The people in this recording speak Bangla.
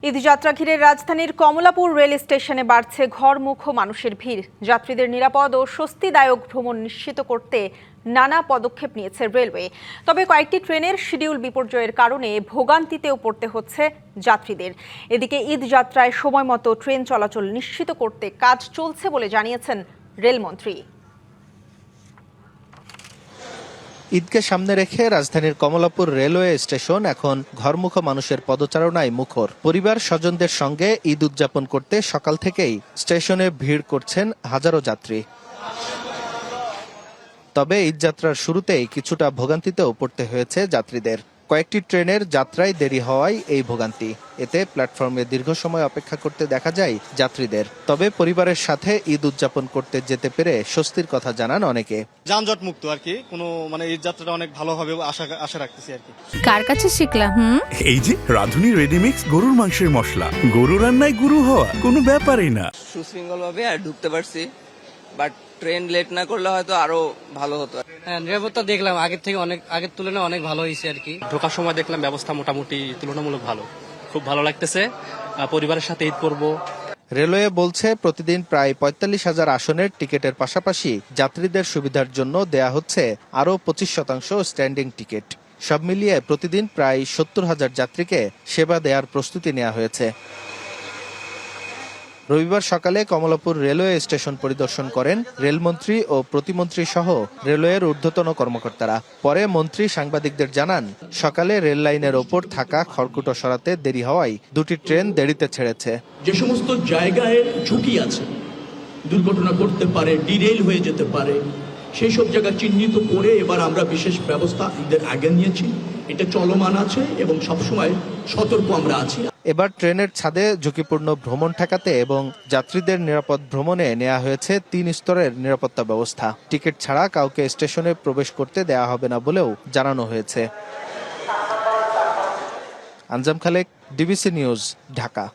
ঈদযাত্রা ঘিরে রাজধানীর কমলাপুর রেল স্টেশনে বাড়ছে ঘরমুখ মানুষের ভিড়। যাত্রীদের নিরাপদ ও স্বস্তিদায়ক ভ্রমণ নিশ্চিত করতে নানা পদক্ষেপ নিয়েছে রেলওয়ে। তবে কয়েকটি ট্রেনের শিডিউল বিপর্যয়ের কারণে ভোগান্তিতেও পড়তে হচ্ছে যাত্রীদের। এদিকে ঈদযাত্রায় সময়মতো ট্রেন চলাচল নিশ্চিত করতে কাজ চলছে বলে জানিয়েছেন রেলমন্ত্রী। ঈদকে সামনে রেখে রাজধানীর কমলাপুর রেলওয়ে স্টেশন এখন ঘরমুখ মানুষের পদচারণায় মুখর। পরিবার স্বজনদের সঙ্গে ঈদ উদযাপন করতে সকাল থেকেই স্টেশনে ভিড় করছেন হাজারো যাত্রী। তবে ঈদযাত্রার শুরুতেই কিছুটা ভোগান্তিতেও পড়তে হয়েছে যাত্রীদের। কয়েকটি ট্রেনের যাত্রায় দেরি হওয়ায় এই ভোগান্তি। এতে প্ল্যাটফর্মে দীর্ঘ সময় অপেক্ষা করতে দেখা যায় যাত্রীদের। তবে পরিবারের সাথে ঈদ উদযাপন করতে যেতে পেরে স্বস্তির কথা জানান অনেকে। যানজট মুক্ত আর কি, কোনো ঈদ যাত্রাটা অনেক ভালো হবে আশা রাখতেছি আর কি। কার কাছে শিখলাম? এই যে রাধুনী রেডিমিক্স গরুর মাংসের মশলা, গরু রান্নায় গুরু হওয়া কোনো ব্যাপারই না। সুশৃঙ্খল ভাবে আর ঢুকতে পারছি, বাট ট্রেন লেট না করলে হয়তো আরো ভালো হতো। হ্যাঁ, নিরাপত্তা দেখলাম আগের তুলনায় অনেক ভালো হয়েছে আর কি। ঢোকার সময় দেখলাম ব্যবস্থা মোটামুটি তুলনামূলক ভালো, খুব ভালো লাগতেছে। পরিবারের সাথে ঈদ করব। রেলওয়ে বলছে প্রতিদিন প্রায় ৪৫,০০০ আসনের টিকিটের পাশাপাশি যাত্রীদের সুবিধার জন্য দেয়া হচ্ছে আরও ২৫% স্ট্যান্ডিং টিকিট। সব মিলিয়ে প্রতিদিন প্রায় ৭০,০০০ যাত্রীকে সেবা দেওয়ার প্রস্তুতি নেওয়া হয়েছে। রবিবার সকালে কমলাপুর রেলওয়ে স্টেশন পরিদর্শন করেন রেলমন্ত্রী ও প্রতিমন্ত্রী সহ রেলওয়ের ঊর্ধ্বতন কর্মকর্তারা। পরে মন্ত্রী সাংবাদিকদের জানান, সকালে রেল লাইনের ওপর থাকা খড়কুটো সরাতে দেরি হওয়ায় দুটি ট্রেন দেরিতে ছেড়েছে। যে সমস্ত জায়গায় ঝুঁকি আছে, দুর্ঘটনা ঘটতে পারে, ডিরেল হয়ে যেতে পারে, সেই সব জায়গা চিহ্নিত করে এবার আমরা বিশেষ ব্যবস্থা ঈদের আগে নিয়েছি। এটা চলমান আছে এবং সবসময় সতর্ক আমরা আছি। এবার ট্রেনের ছাদে ঝুঁকিপূর্ণ ভ্রমণ ঠেকাতে এবং যাত্রীদের নিরাপদ ভ্রমণে নেওয়া হয়েছে ৩ স্তরের নিরাপত্তা ব্যবস্থা। টিকিট ছাড়া কাউকে স্টেশনে প্রবেশ করতে দেওয়া হবে না বলেও জানানো হয়েছে। আঞ্জাম খালেক, ডিবিসি নিউজ, ঢাকা।